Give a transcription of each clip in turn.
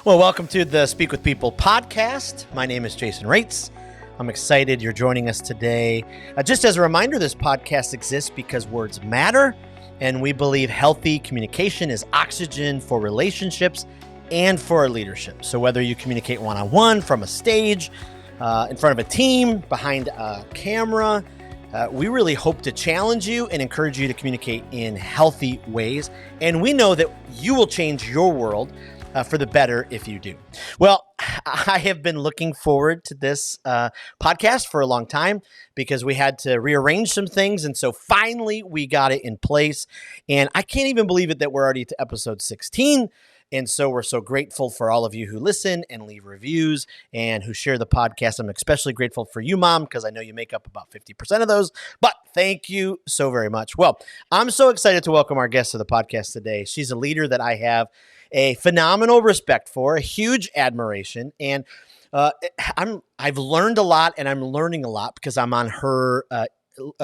Well, welcome to the Speak with People podcast. My name is Jason Raitz. I'm excited you're joining us today. Just as a reminder, this podcast exists because words matter, and we believe healthy communication is oxygen for relationships and for our leadership. So whether you communicate one-on-one, from a stage, in front of a team, behind a camera, we really hope to challenge you and encourage you to communicate in healthy ways. And we know that you will change your world for the better if you do. Well, I have been looking forward to this podcast for a long time because we had to rearrange some things. And so finally we got it in place. And I can't even believe it that we're already to episode 16. And so we're so grateful for all of you who listen and leave reviews and who share the podcast. I'm especially grateful for you, Mom, because I know you make up about 50% of those. But thank you so very much. Well, I'm so excited to welcome our guest to the podcast today. She's a leader that I have a phenomenal respect for, a huge admiration. And I've learned a lot, and I'm learning a lot because I'm on her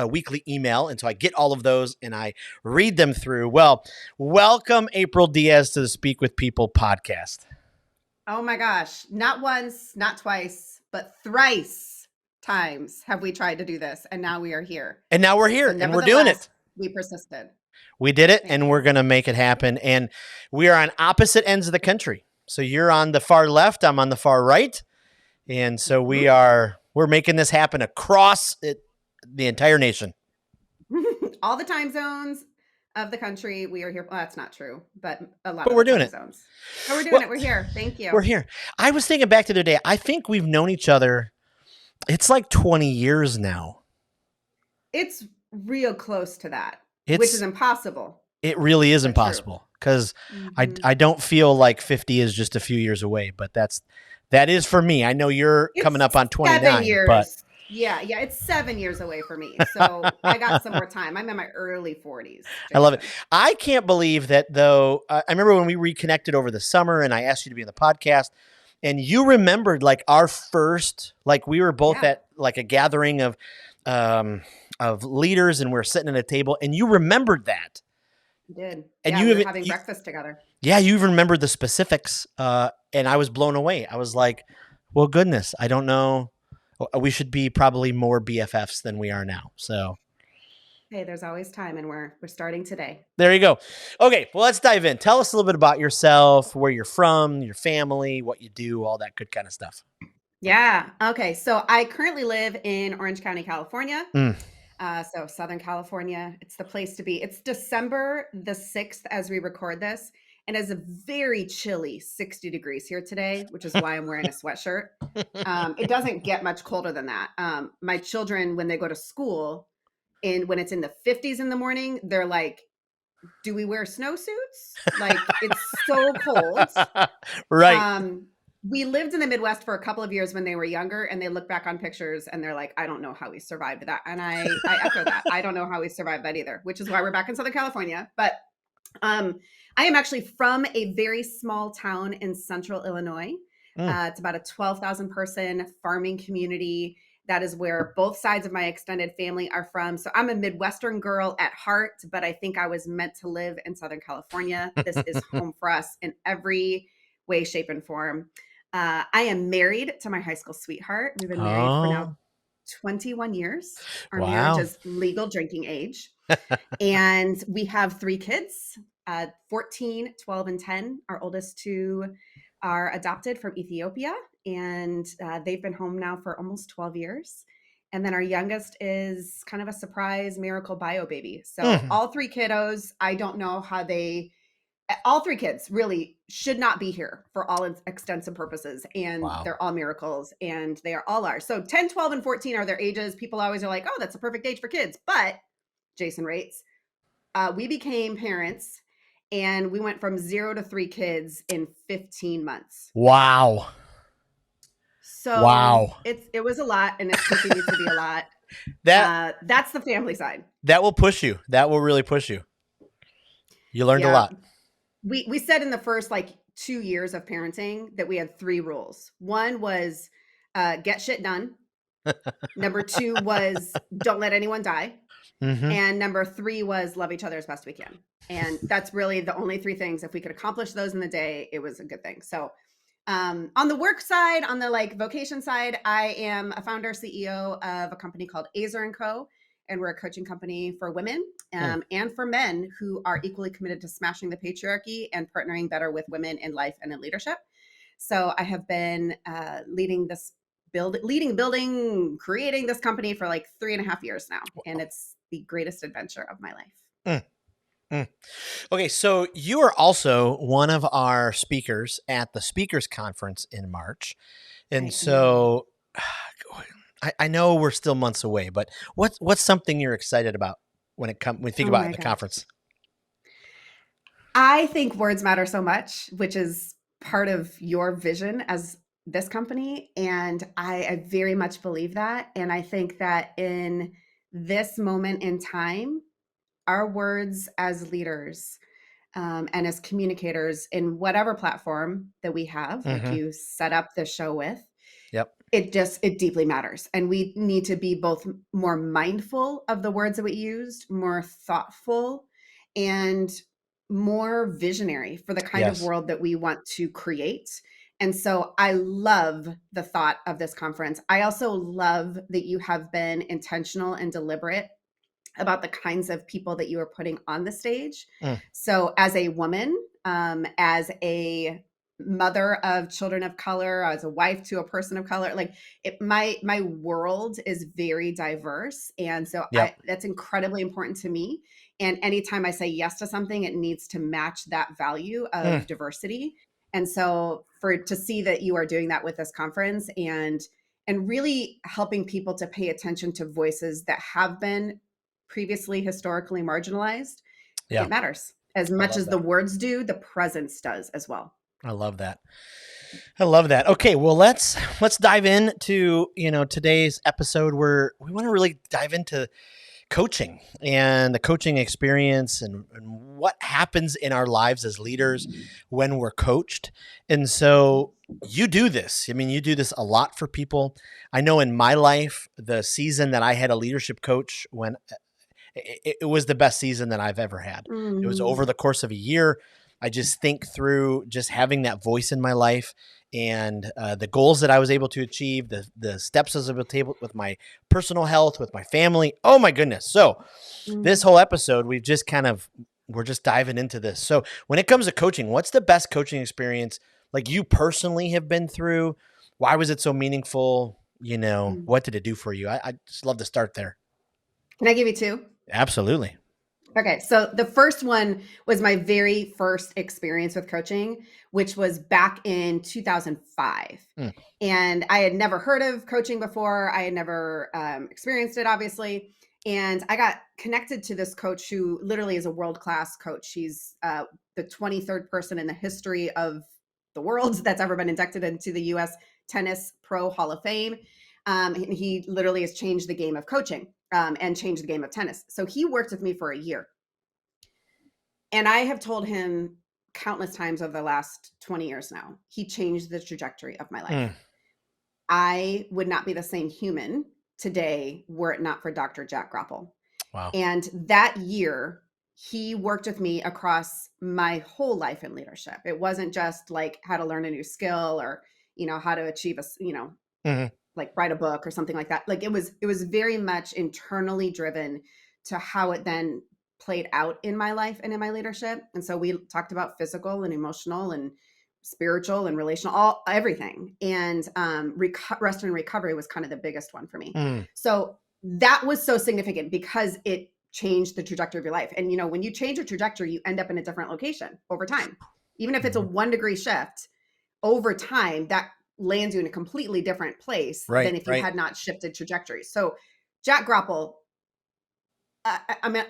weekly email. And so I get all of those and I read them through. Well, welcome April Diaz to the Speak with People podcast. Oh my gosh. Not once, not twice, but thrice times have we tried to do this. And now we are here. And now we're here and we're doing it. We persisted. We did it and we're going to make it happen. And we are on opposite ends of the country. So you're on the far left, I'm on the far right. And so we're making this happen across the entire nation. All the time zones of the country. We are here. Well, that's not true, but a lot but of we're doing it. Zones. So we're doing it. We're here. Thank you. We're here. I was thinking back to the other day. I think we've known each other. It's like 20 years now. It's real close to that, which is impossible. It really is impossible because I don't feel like 50 is just a few years away, but that is for me. I know you're coming up on 29, 7 years. But yeah, it's 7 years away for me. So I got some more time. I'm in my early 40s. I love it. I can't believe that though. I remember when we reconnected over the summer and I asked you to be on the podcast and you remembered like our first, like we were both at like a gathering of leaders and we're sitting at a table and you remembered that. I did. And we were having breakfast together. Yeah. You even remembered the specifics. And I was blown away. I was like, well, goodness, I don't know. We should be probably more BFFs than we are now. So, hey, there's always time, and we're starting today. There you go. Okay, well, let's dive in. Tell us a little bit about yourself, where you're from, your family, what you do, all that good kind of stuff. Yeah. Okay. So I currently live in Orange County, California. So Southern California. It's the place to be. It's December the 6th as we record this. And it's a very chilly 60 degrees here today, which is why I'm wearing a sweatshirt. It doesn't get much colder than that. My children, when they go to school, and when it's in the 50s in the morning, they're like, do we wear snowsuits? Like, it's so cold. Right. We lived in the Midwest for a couple of years when they were younger, and they look back on pictures and they're like, I don't know how we survived that. And I echo that. I don't know how we survived that either, which is why we're back in Southern California. But I am actually from a very small town in central Illinois. It's about a 12,000 person farming community. That is where both sides of my extended family are from. So I'm a Midwestern girl at heart, but I think I was meant to live in Southern California. This is home for us in every way, shape, and form. I am married to my high school sweetheart. We've been married for now 21 years. Our marriage is legal drinking age. And we have 3 kids, 14, 12, and 10. Our oldest 2 are adopted from Ethiopia, and they've been home now for almost 12 years. And then our youngest is kind of a surprise miracle bio baby. So all 3 kiddos, I don't know how all 3 kids really should not be here for all extents and purposes. And they're all miracles, and they are all ours. So 10, 12, and 14 are their ages. People always are like, oh, that's a perfect age for kids. But Jason Raitz, we became parents and we went from 0 to 3 kids in 15 months. Wow. So it was a lot, and it's continued to be a lot. That's the family side. That will push you. That will really push you. You learned a lot. We said in the first 2 years of parenting that we had 3 rules. One was get shit done. Number 2 was don't let anyone die. And number 3 was love each other as best we can. And that's really the only 3 things. If we could accomplish those in the day, it was a good thing. So On the work side, on the like vocation side, I am a founder, CEO of a company called Azer & Co. And we're a coaching company for women and for men who are equally committed to smashing the patriarchy and partnering better with women in life and in leadership. So I have been leading, building, creating this company for like 3.5 years now. And it's the greatest adventure of my life. Okay, so you are also one of our speakers at the Speakers Conference in March. And so I know we're still months away, but what's something you're excited about when you think about the conference? I think words matter so much, which is part of your vision as this company. And I very much believe that. And I think that in this moment in time, our words as leaders and as communicators in whatever platform that we have, like you set up the show with, it deeply matters. And we need to be both more mindful of the words that we used, more thoughtful, and more visionary for the kind of world that we want to create. And so I love the thought of this conference. I also love that you have been intentional and deliberate about the kinds of people that you are putting on the stage. So as a woman, as a mother of children of color, as a wife to a person of color, like my world is very diverse. And so that's incredibly important to me. And anytime I say yes to something, it needs to match that value of diversity. And so to see that you are doing that with this conference and really helping people to pay attention to voices that have been previously historically marginalized, it matters as much as the words do. The presence does as well. I love that. Okay, well let's dive into today's episode where we want to really dive into coaching and the coaching experience and what happens in our lives as leaders when we're coached. And so you do this. I mean, you do this a lot for people. I know in my life, the season that I had a leadership coach, when it was the best season that I've ever had. It was over the course of a year. I just think through just having that voice in my life and the goals that I was able to achieve, the steps I was able to take with my personal health, with my family. Oh my goodness. So this whole episode, we're just diving into this. So when it comes to coaching, what's the best coaching experience like you personally have been through? Why was it so meaningful? What did it do for you? I just love to start there. Can I give you two? Absolutely. Okay. So the first one was my very first experience with coaching, which was back in 2005. And I had never heard of coaching before. I had never experienced it, obviously. And I got connected to this coach who literally is a world-class coach. She's the 23rd person in the history of the world that's ever been inducted into the U.S. Tennis Pro Hall of Fame. He literally has changed the game of coaching and changed the game of tennis. So he worked with me for a year. And I have told him countless times over the last 20 years now, he changed the trajectory of my life. I would not be the same human today were it not for Dr. Jack Grapple. Wow. And that year, he worked with me across my whole life in leadership. It wasn't just like how to learn a new skill or, how to achieve like write a book or something like that. Like it was very much internally driven to how it then played out in my life and in my leadership. And so we talked about physical and emotional and spiritual and relational, everything. And rest and recovery was kind of the biggest one for me. So that was so significant because it changed the trajectory of your life. And, when you change your trajectory, you end up in a different location over time. Even if it's a 1-degree shift over time, that lands you in a completely different place than if you had not shifted trajectories. So Jack Grapple,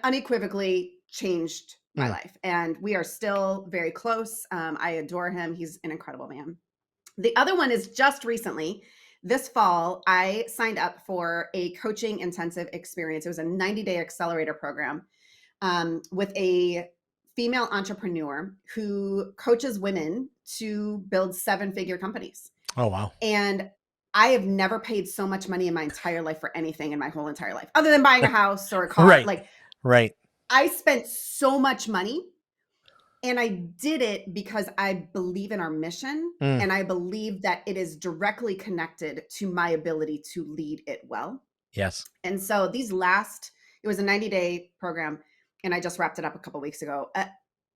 unequivocally changed my life. And we are still very close. I adore him. He's an incredible man. The other one is just recently, this fall, I signed up for a coaching intensive experience. It was a 90-day accelerator program with a female entrepreneur who coaches women to build 7-figure companies. Oh, wow. And I have never paid so much money in my entire life for anything in my whole entire life, other than buying a house or a car. Right. I spent so much money And I did it because I believe in our mission, Mm, and I believe that it is directly connected to my ability to lead it well. yes. And so it was a 90-day program, and I just wrapped it up a couple weeks ago.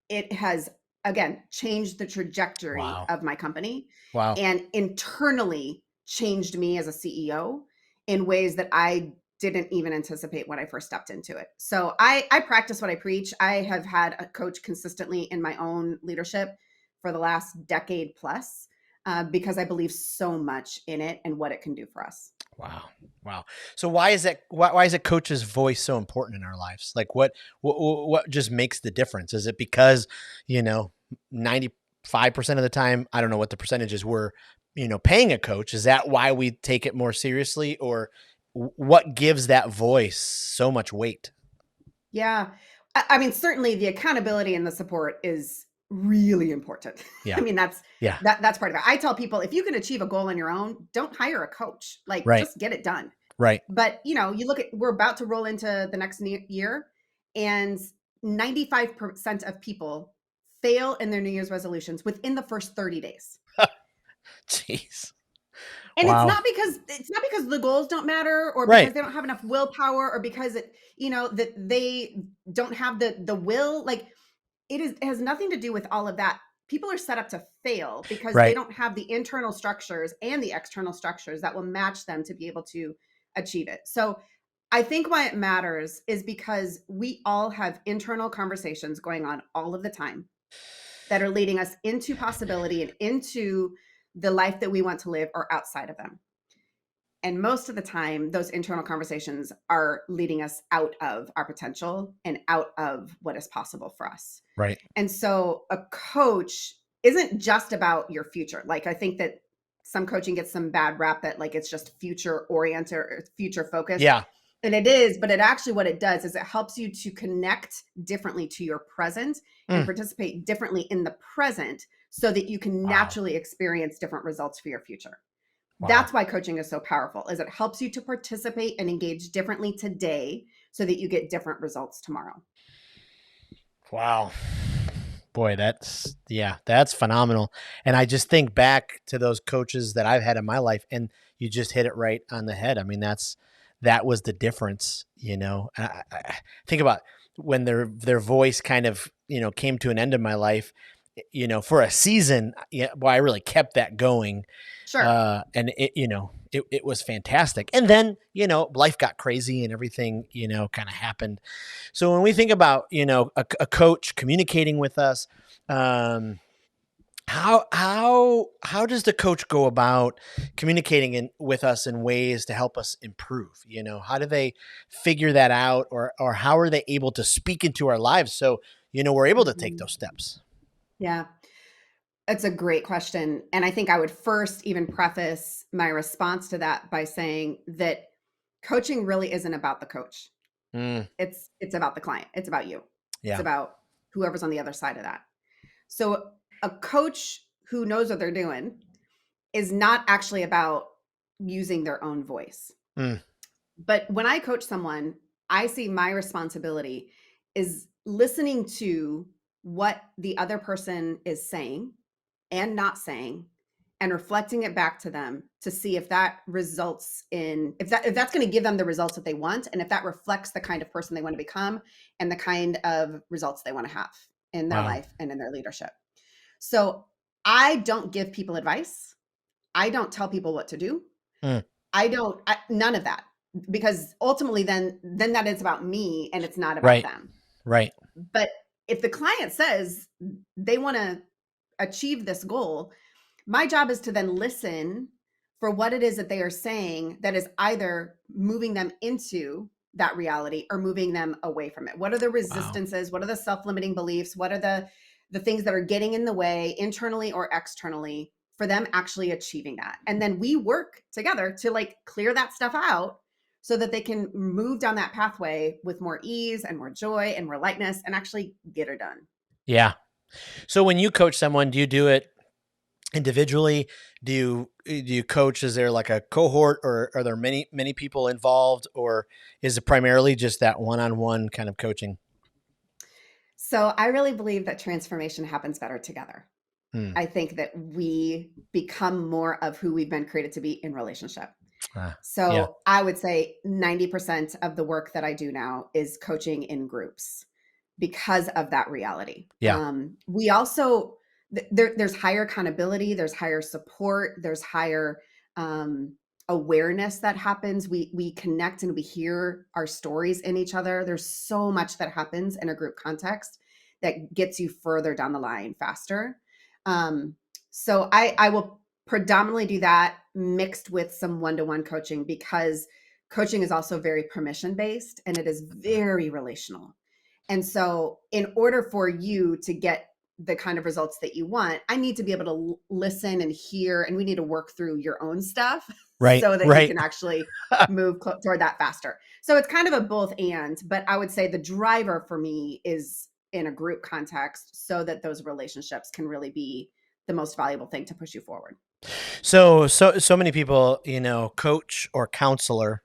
It has, again, changed the trajectory Wow. of my company Wow. and internally changed me as a CEO in ways that I didn't even anticipate when I first stepped into it. So I practice what I preach. I have had a coach consistently in my own leadership for the last decade plus, because I believe so much in it and what it can do for us. Wow. Wow. So why is that? Why is a coach's voice so important in our lives? Like what just makes the difference? Is it because, 95% of the time, I don't know what the percentage is, we're, paying a coach? Is that why we take it more seriously, or what gives that voice so much weight? Yeah. I mean, certainly the accountability and the support is really important. I Yeah. mean, Yeah. that's part of it. I tell people, if you can achieve a goal on your own, don't hire a coach. Like, Right. just get it done. Right. But, you look at, we're about to roll into the next year, and 95% of people fail in their New Year's resolutions within the first 30 days. Jeez. And Wow. it's not because the goals don't matter, or because Right. they don't have enough willpower, or because that they don't have the will. Like, it has nothing to do with all of that. People are set up to fail because they Right. don't have the internal structures and the external structures that will match them to be able to achieve it. So I think why it matters is because we all have internal conversations going on all of the time that are leading us into possibility and into the life that we want to live, or outside of them. And most of the time, those internal conversations are leading us out of our potential and out of what is possible for us. Right. And so a coach isn't just about your future. Like, I think that some coaching gets some bad rap that, like, it's just future oriented or future focused. Yeah. And it is, but it actually, what it does is it helps you to connect differently to your present and Mm. participate differently in the present, so that you can Wow. naturally experience different results for your future. Wow. That's why coaching is so powerful, is it helps you to participate and engage differently today so that you get different results tomorrow. Wow. Boy, that's phenomenal. And I just think back to those coaches that I've had in my life, and you just hit it right on the head. I mean, that was the difference, I think about when their voice kind of, came to an end in my life, for a season. Yeah, boy, I really kept that going. Sure. And it was fantastic. And then, life got crazy and everything, kind of happened. So when we think about, a coach communicating with us, um, how does the coach go about communicating with us in ways to help us improve? How do they figure that out, or how are they able to speak into our lives so, we're able to take Mhm. those steps? Yeah. That's a great question. And I think I would first even preface my response to that by saying that coaching really isn't about the coach. Mm, It's about the client. It's about you. It's yeah. about whoever's on the other side of that. So a coach who knows what they're doing is not actually about using their own voice. Mm, But when I coach someone, I see my responsibility is listening to what the other person is saying and not saying, and reflecting it back to them to see if that results in, if that's going to give them the results that they want, and if that reflects the kind of person they want to become and the kind of results they want to have in their wow. life and in their leadership. So I don't give people advice. I don't tell people what to do. Mm, None of that, because ultimately then that is about me and it's not about right. them. Right. But if the client says they want to achieve this goal, my job is to then listen for what it is that they are saying that is either moving them into that reality or moving them away from it. What are the Wow. resistances? What are the self-limiting beliefs? What are the things that are getting in the way, internally or externally, for them actually achieving that? And then we work together to, like, clear that stuff out so that they can move down that pathway with more ease and more joy and more lightness and actually get her done. Yeah. So when you coach someone, do you do it individually? Do you coach? Is there like a cohort, or are there many people involved, or is it primarily just that one-on-one kind of coaching? So I really believe that transformation happens better together. Hmm. I think that we become more of who we've been created to be in relationship. Yeah. So I would say 90% of the work that I do now is coaching in groups because of that reality. Yeah. We also, there's higher accountability, there's higher support, there's higher awareness that happens. We connect and we hear our stories in each other. There's so much that happens in a group context that gets you further down the line faster. So I will predominantly do that mixed with some one-to-one coaching, because coaching is also very permission based and it is very relational. And so in order for you to get the kind of results that you want, I need to be able to listen and hear, and we need to work through your own stuff Right. so that you Right. can actually move toward that faster. So it's kind of a both and, but I would say the driver for me is in a group context so that those relationships can really be the most valuable thing to push you forward. So many people, coach or counselor.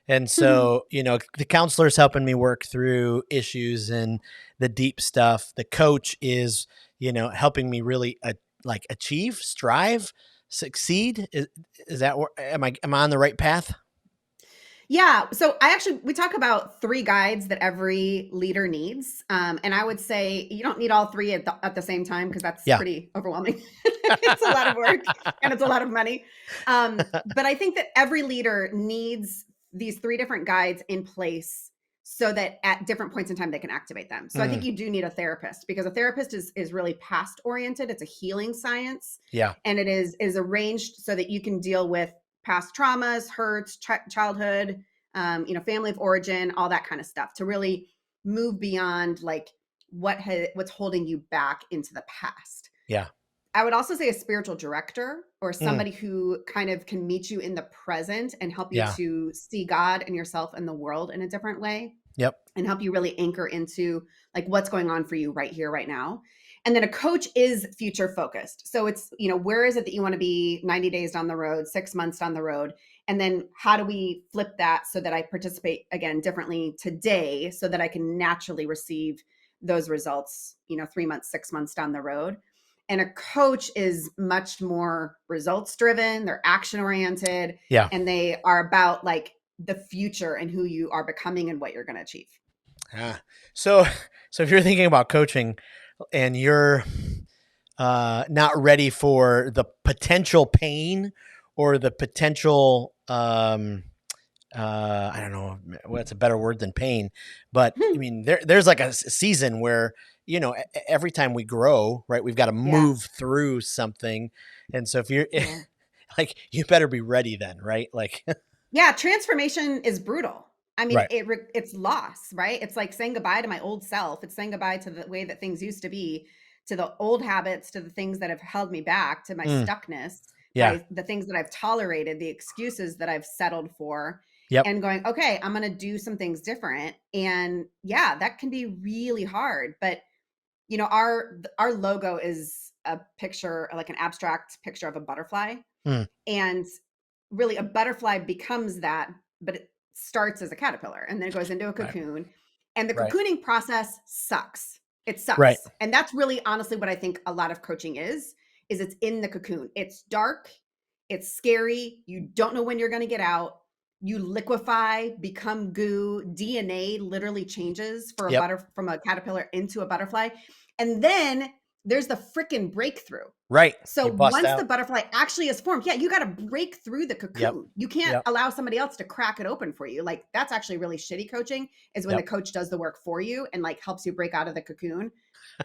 And so, the counselor's helping me work through issues and the deep stuff. The coach is, helping me really like achieve, strive, succeed. Is that where am I on the right path? Yeah. So we talk about 3 guides that every leader needs. And I would say you don't need all 3 at the same time, because that's Yeah. pretty overwhelming. It's a lot of work and it's a lot of money. But I think that every leader needs these 3 different guides in place so that at different points in time they can activate them. So I think you do need a therapist, because a therapist is really past oriented. It's a healing science. Yeah. And it is arranged so that you can deal with past traumas, hurts, childhood, family of origin, all that kind of stuff, to really move beyond like what's holding you back into the past. Yeah. I would also say a spiritual director, or somebody who kind of can meet you in the present and help you Yeah. to see God and yourself and the world in a different way. Yep. And help you really anchor into like what's going on for you right here, right now. And then a coach is future focused. So it's, where is it that you want to be 90 days down the road, 6 months down the road? And then how do we flip that so that I participate again differently today so that I can naturally receive those results, 3 months, 6 months down the road? And a coach is much more results driven, they're action oriented, Yeah. and they are about like the future and who you are becoming and what you're going to achieve. So if you're thinking about coaching and you're not ready for the potential pain or the potential, I don't know what's a better word than pain, but I mean, there's like a season where, every time we grow, right, we've got to move through something. And so if you're like, you better be ready then, right? Like, yeah, transformation is brutal. I mean, right. It's loss, right? It's like saying goodbye to my old self. It's saying goodbye to the way that things used to be, to the old habits, to the things that have held me back, to my stuckness, Yeah. the things that I've tolerated, the excuses that I've settled for, Yep. and going, okay, I'm going to do some things different. And yeah, that can be really hard. But our logo is a picture, like an abstract picture of a butterfly. And really a butterfly becomes that, but it starts as a caterpillar and then it goes into a cocoon. And the cocooning process sucks. It sucks. Right. And that's really honestly what I think a lot of coaching is it's in the cocoon. It's dark, it's scary, you don't know when you're going to get out. You liquefy, become goo, DNA literally changes from a caterpillar into a butterfly. And then there's the freaking breakthrough. Right. So once the butterfly actually is formed, you got to break through the cocoon. You can't allow somebody else to crack it open for you. Like that's actually really shitty coaching, is when the coach does the work for you and like helps you break out of the cocoon.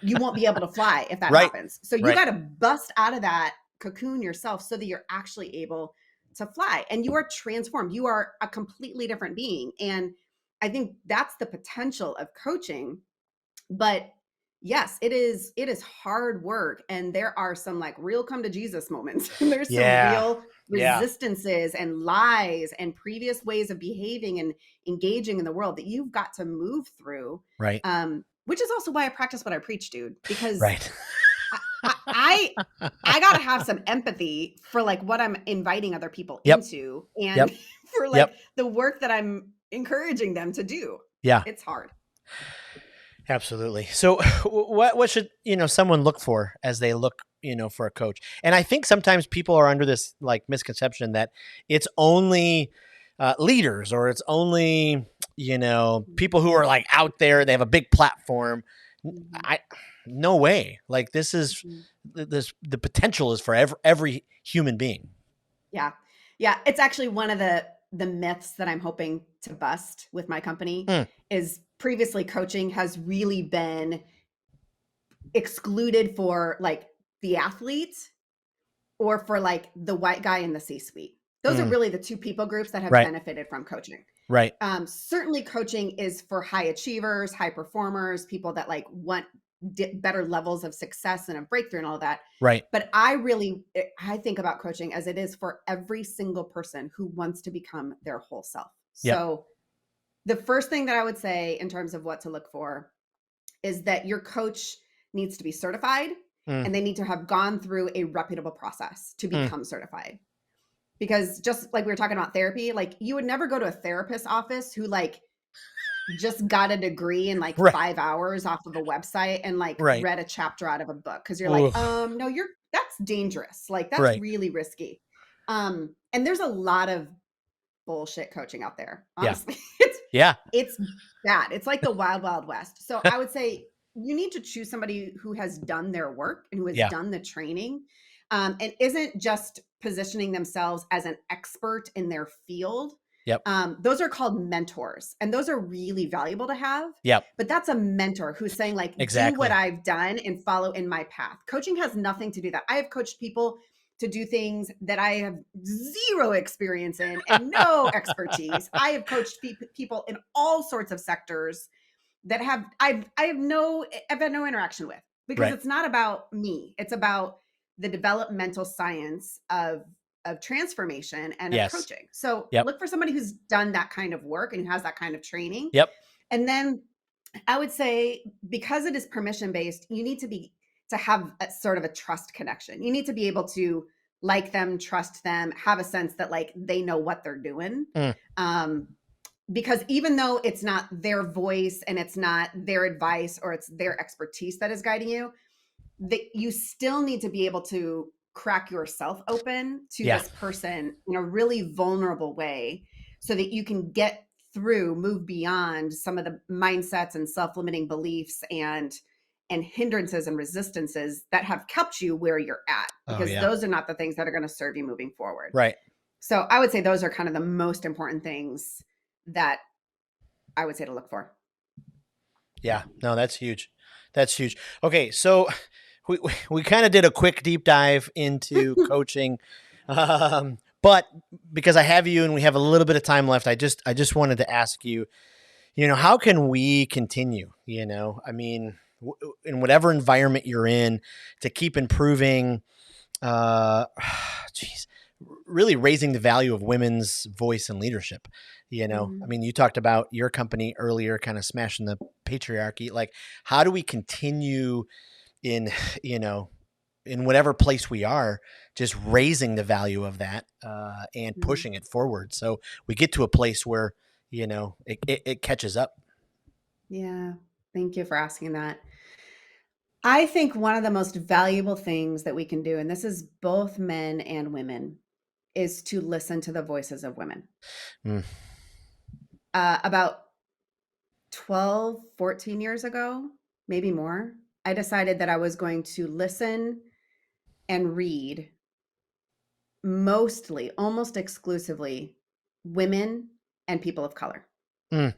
You won't be able to fly if that happens. So you got to bust out of that cocoon yourself so that you're actually able to fly, and you are transformed. You are a completely different being. And I think that's the potential of coaching. But yes, it is hard work. And there are some like real come to Jesus moments. There's some real resistances and lies and previous ways of behaving and engaging in the world that you've got to move through. Right. Which is also why I practice what I preach, dude, because I gotta have some empathy for like what I'm inviting other people into, and for like the work that I'm encouraging them to do. Yeah. It's hard. Absolutely. So what should, someone look for as they look, for a coach? And I think sometimes people are under this like misconception that it's only leaders, or it's only, people who are like out there, they have a big platform. Mhm. I No way. Like this is Mhm. the potential is for every human being. Yeah. Yeah. It's actually one of the myths that I'm hoping to bust with my company Hmm. is previously coaching has really been excluded for like the athlete or for like the white guy in the C-suite. Those are Hmm. really the two people groups that have Right. benefited from coaching. Right. Certainly coaching is for high achievers, high performers, people that like want better levels of success and a breakthrough and all that. Right. But I think about coaching as it is for every single person who wants to become their whole self. Yep. So the first thing that I would say in terms of what to look for is that your coach needs to be certified Mm. and they need to have gone through a reputable process to Mm. become certified. Because just like we were talking about therapy, like you would never go to a therapist's office who like just got a degree in like Right. 5 hours off of a website and like Right. read a chapter out of a book because you're like, Oof. no, that's dangerous. Like that's Right. really risky. And there's a lot of bullshit coaching out there. Yeah. Honestly, Yeah. it's bad. It's like the wild, wild west. So I would say you need to choose somebody who has done their work and who has Yeah. done the training, and isn't just positioning themselves as an expert in their field. Yep. Those are called mentors, and those are really valuable to have. Yep. But that's a mentor who's saying, like, do what Exactly. I've done and follow in my path. Coaching has nothing to do that. I have coached people to do things that I have zero experience in and no expertise. I have coached people in all sorts of sectors that I've had no interaction with because Right. it's not about me. It's about the developmental science of transformation and of Yes. coaching. So Yep. look for somebody who's done that kind of work and who has that kind of training. Yep. And then I would say because it is permission based, you need to have a sort of a trust connection. You need to be able to like them, trust them, have a sense that like they know what they're doing. Mm. Because even though it's not their voice and it's not their advice or it's their expertise that is guiding you, that you still need to be able to crack yourself open to Yeah. this person in a really vulnerable way so that you can move beyond some of the mindsets and self-limiting beliefs and hindrances and resistances that have kept you where you're at, Oh because yeah. those are not the things that are going to serve you moving forward. Right. So I would say those are kind of the most important things that I would say to look for. Yeah. No, that's huge. That's huge. Okay, so we kind of did a quick deep dive into coaching, but because I have you and we have a little bit of time left, I just wanted to ask you, how can we continue? I mean, in whatever environment you're in, to keep improving, geez, really raising the value of women's voice and leadership. I mean, you talked about your company earlier, kind of smashing the patriarchy. Like, how do we continue in, in whatever place we are, just raising the value of that and pushing it forward, so we get to a place where it catches up. Yeah. Thank you for asking that. I think one of the most valuable things that we can do, and this is both men and women, is to listen to the voices of women. Mm. About 12, 14 years ago, maybe more, I decided that I was going to listen and read mostly, almost exclusively, women and people of color. Mm.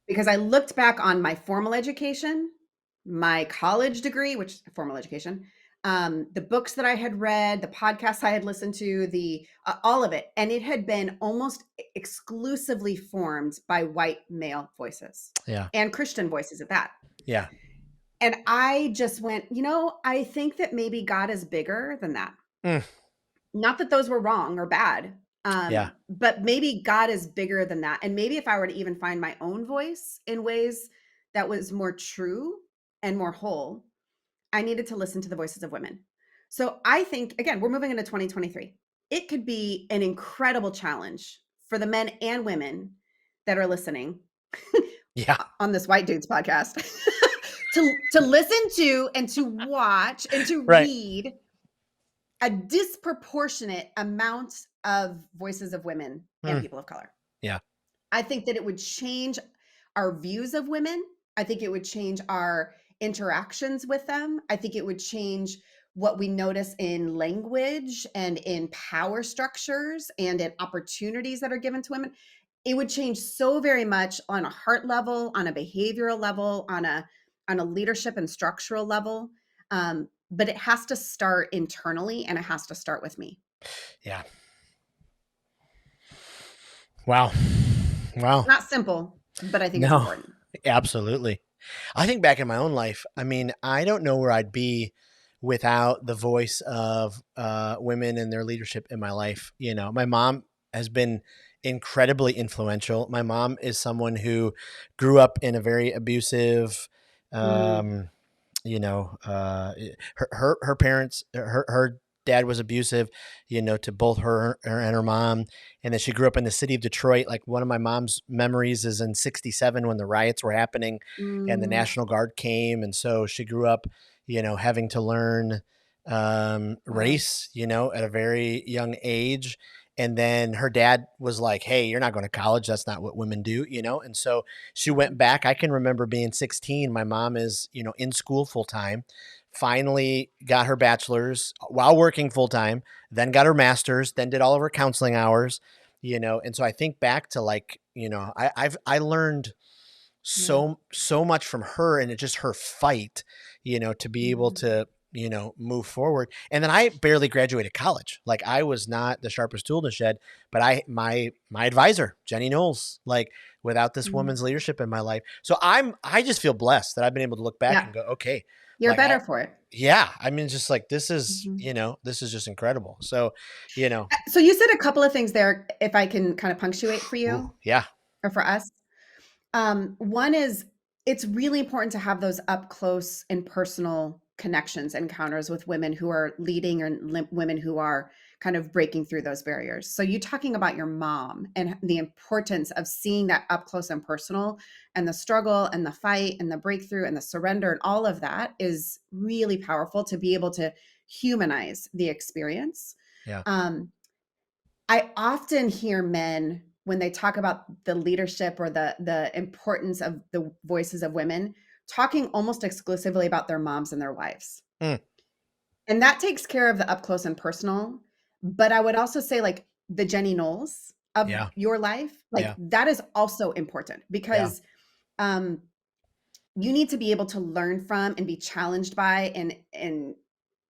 Because I looked back on my formal education, my college degree, which is formal education, the books that I had read, the podcasts I had listened to, the all of it, and it had been almost exclusively formed by white male voices Yeah. and Christian voices at that. Yeah. And I just went, I think that maybe God is bigger than that. Mm. Not that those were wrong or bad, Yeah. but maybe God is bigger than that. And maybe if I were to even find my own voice in ways that was more true and more whole, I needed to listen to the voices of women. So I think, again, we're moving into 2023. It could be an incredible challenge for the men and women that are listening Yeah. on this white dudes podcast to listen to and to watch and to Right. read a disproportionate amount of voices of women and people of color. Yeah. I think that it would change our views of women. I think it would change our interactions with them. I think it would change what we notice in language and in power structures and in opportunities that are given to women. It would change so very much on a heart level, on a behavioral level, on a leadership and structural level. But it has to start internally, and it has to start with me. Yeah. Wow. Wow. Not simple, but I think it's No, important. absolutely. I think back in my own life, I mean, I don't know where I'd be without the voice of women and their leadership in my life. You know, my mom has been incredibly influential. My mom is someone who grew up in a very abusive, Mm, um, you know, her parents, her dad was abusive, you know, to both her and her mom. And then she grew up in the city of Detroit. Like one of my mom's memories is in '67 when the riots were happening and the mm, National Guard came. And so she grew up, you know, having to learn wow. race, you know, at a very young age. And then her dad was like, "Hey, you're not going to college. That's not what women do," you know? And so she went back. I can remember being 16. My mom is, you know, in school full time, finally got her bachelor's while working full time, then got her master's, then did all of her counseling hours, you know. And so I think back to like, you know, I learned Yeah. so much from her, and it's just her fight, you know, to be able Mhm. to, you know, move forward. And then I barely graduated college. Like I was not the sharpest tool in the shed, but my advisor, Jenny Knowles, like without this Mm. woman's leadership in my life. So I just feel blessed that I've been able to look back Yeah. and go, okay, You're like better for it. yeah, I mean, just like this is, Mhm. you know, this is just incredible. So, you know, So you said a couple of things there, if I can kind of punctuate for ooh, you yeah, or for us. One is it's really important to have those up close and personal connections, encounters with women who are leading, or women who are kind of breaking through those barriers. So you talking about your mom and the importance of seeing that up close and personal, and the struggle and the fight and the breakthrough and the surrender and all of that is really powerful to be able to humanize the experience. yeah, Um, I often hear men when they talk about the leadership or the importance of the voices of women talking almost exclusively about their moms and their wives. mm, And that takes care of the up close and personal. But I would also say like the Jenny Knowles of yeah, your life, like yeah, that is also important yeah, because um you need to be able to learn from and be challenged by and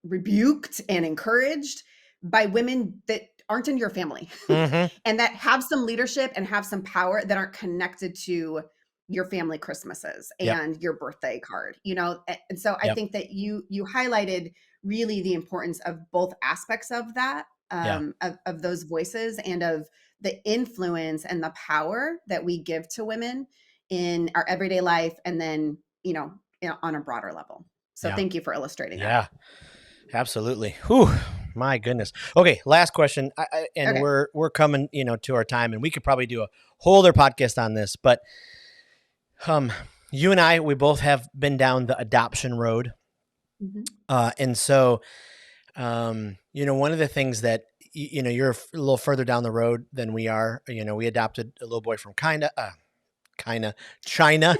rebuked and encouraged by women that aren't in your family mm-hmm, and that have some leadership and have some power that aren't connected to your family Christmases yep, and your birthday card, you know. And so I yep, think that you highlighted really the importance of both aspects of that, yeah, of those voices and of the influence and the power that we give to women in our everyday life, and then on a broader level. So yeah, thank you for illustrating that. yeah. Absolutely. Whew, my goodness. Okay, last question. And Okay. we're coming, you know, to our time, and we could probably do a whole other podcast on this. But um, you and I, we both have been down the adoption road, Mhm. and so you know, one of the things that you know, you're a little further down the road than we are. You know, we adopted a little boy from kinda China.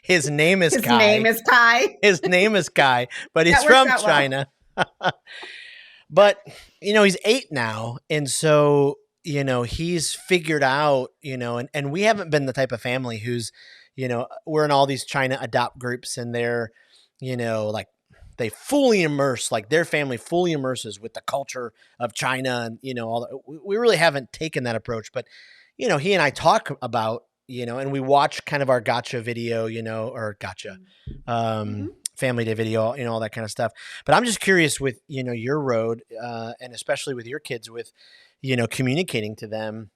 His name is His name Kai. is Kai. His name is Kai, but he's That works from out well. China. But, you know, he's 8 now, and so, you know, he's figured out, you know, and we haven't been the type of family who's, you know, we're in all these China adopt groups and they're, you know, like they fully immerse, like their family fully immerses with the culture of China and, you know, all the, we really haven't taken that approach, but, you know, he and I talk about, you know, and we watch kind of our gotcha video, you know, or gotcha, Mhm. family day video, you know, all that kind of stuff. But I'm just curious with, you know, your road, and especially with your kids with, you know, communicating to them,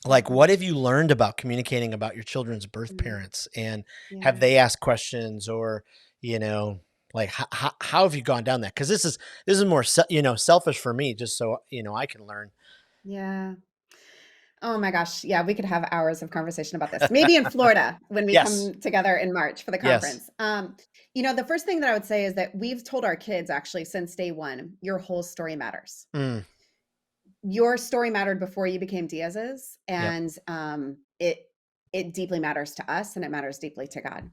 like Mhm. what have you learned about communicating about your children's birth Mm. parents, and have Yeah. they asked questions, or, you know, like how have you gone down that? Cause this is more, you know, selfish for me, just so, you know, I can learn. Yeah. Oh my gosh. Yeah, we could have hours of conversation about this. Maybe in Florida when we Yes. come together in March for the Yes. conference. The first thing that I would say is that we've told our kids actually since day one, your whole story matters. Mm. Your story mattered before you became Diaz's, Yep. and it deeply matters to us, and it matters deeply to God.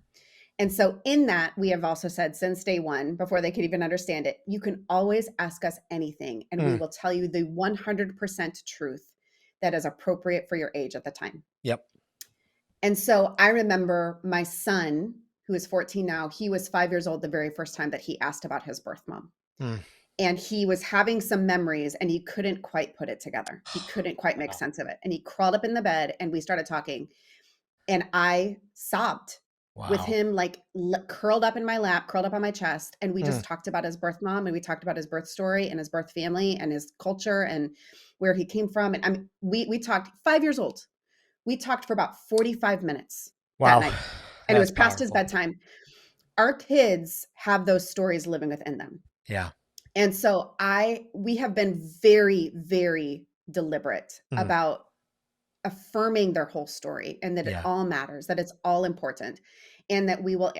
And so in that, we have also said since day one, before they could even understand it, you can always ask us anything, and we will tell you the 100% truth that is appropriate for your age at the time. Yep. And so I remember my son, who is 14 now, he was 5 years old the very first time that he asked about his birth mom. And he was having some memories and he couldn't quite put it together. He couldn't quite make sense of it. And he crawled up in the bed and we started talking. And I sobbed with him, like curled up in my lap, curled up on my chest. And we just talked about his birth mom, and we talked about his birth story and his birth family and his culture and where he came from. And I mean, we talked, 5 years old. We talked for about 45 minutes that night. And it was past his bedtime. Our kids have those stories living within them. Yeah. And so we have been very, very deliberate about affirming their whole story, and that it all matters, that it's all important, and that we will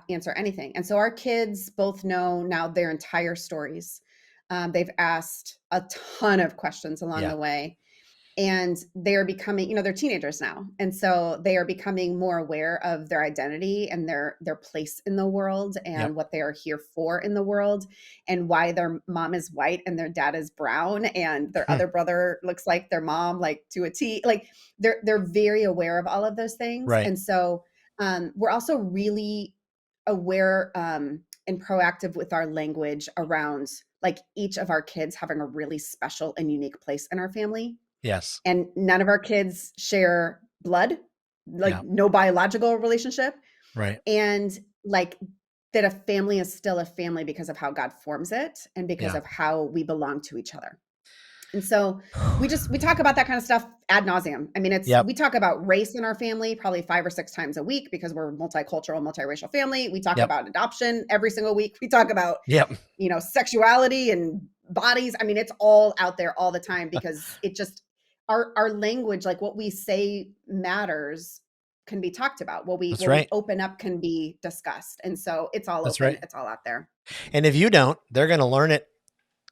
answer anything. And so our kids both know now their entire stories. They've asked a ton of questions along the way. And they are becoming, they're teenagers now. And so they are becoming more aware of their identity and their place in the world, and what they are here for in the world, and why their mom is white and their dad is brown, and their other brother looks like their mom, like to a T. Like they're very aware of all of those things. Right. And so we're also really aware and proactive with our language around like each of our kids having a really special and unique place in our family. Yes. And none of our kids share blood, like no biological relationship. Right. And like that a family is still a family because of how God forms it and because of how we belong to each other. And so we talk about that kind of stuff ad nauseum. I mean, we talk about race in our family probably 5 or 6 times a week because we're a multicultural, multiracial family. We talk about adoption every single week. We talk about, sexuality and bodies. I mean, it's all out there all the time because it just, our language, like what we say matters, can be talked about. What we open up can be discussed. And so it's all open. Right. It's all out there. And if you don't, they're going to learn it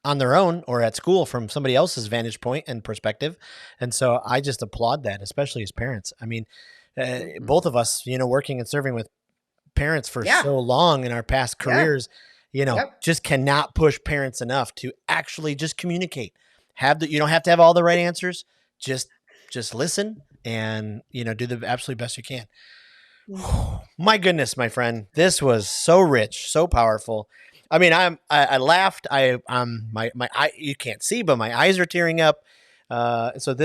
on their own or at school from somebody else's vantage point and perspective. And so I just applaud that, especially as parents. I mean, both of us, working and serving with parents for so long in our past careers, just cannot push parents enough to actually just communicate. You don't have to have all the right answers. Just listen and, do the absolute best you can. My goodness, my friend, this was so rich, so powerful. I mean, I laughed. You can't see, but my eyes are tearing up. So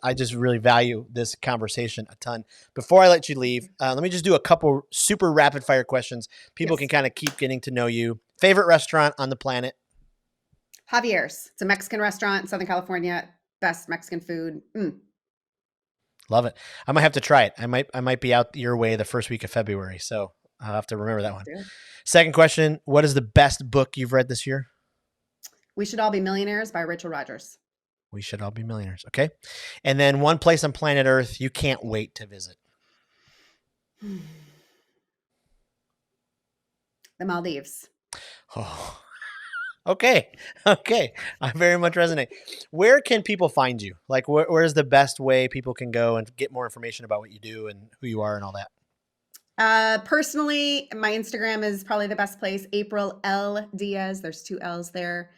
I just really value this conversation a ton. Before I let you leave, let me just do a couple super rapid fire questions. People can kind of keep getting to know you. Favorite restaurant on the planet? Javier's. It's a Mexican restaurant in Southern California. Best Mexican food. Love it. I might have to try it. I might be out your way the first week of February, so I'll have to remember that one. Second question, what is the best book you've read this year? We Should All Be Millionaires by Rachel Rodgers. We Should All Be Millionaires. Okay. And then one place on planet Earth you can't wait to visit. The Maldives. Oh, okay. I very much resonate. Where can people find you? Like, where's the best way people can go and get more information about what you do and who you are and all that? Personally, my Instagram is probably the best place. April L. Diaz. There's 2 L's there.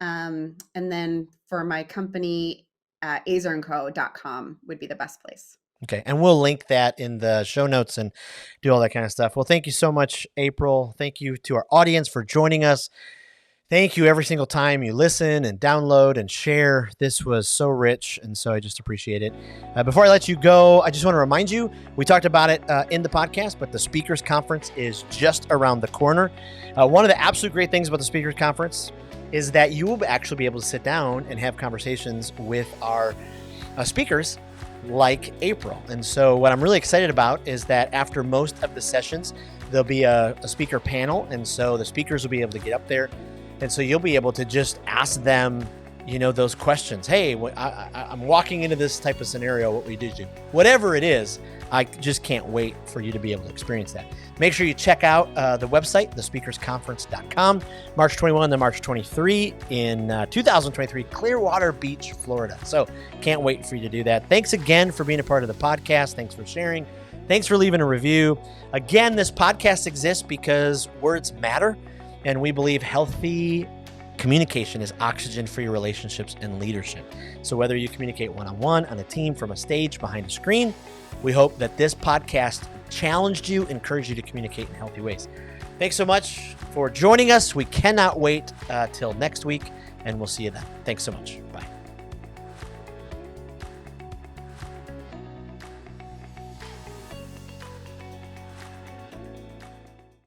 And then for my company, azerandco.com would be the best place. Okay. And we'll link that in the show notes and do all that kind of stuff. Well, thank you so much, April. Thank you to our audience for joining us. Thank you every single time you listen and download and share. This was so rich, and so I just appreciate it. Before I let you go, I just want to remind you, we talked about it in the podcast, but the Speakers Conference is just around the corner. One of the absolute great things about the Speakers Conference is that you will actually be able to sit down and have conversations with our speakers like April. And so what I'm really excited about is that after most of the sessions, there'll be a speaker panel, and so the speakers will be able to get up there. And so you'll be able to just ask them those questions. Hey, I'm walking into this type of scenario. What we do, whatever it is, I just can't wait for you to be able to experience that. Make sure you check out the website, thespeakersconference.com, March 21 to March 23 in 2023, Clearwater Beach, Florida. So can't wait for you to do that. Thanks again for being a part of the podcast. Thanks for sharing. Thanks for leaving a review. Again, this podcast exists because words matter, and we believe healthy communication is oxygen for your relationships and leadership. So whether you communicate one-on-one, on a team, from a stage, behind a screen, we hope that this podcast challenged you, encouraged you to communicate in healthy ways. Thanks so much for joining us. We cannot wait till next week, and we'll see you then. Thanks so much. Bye.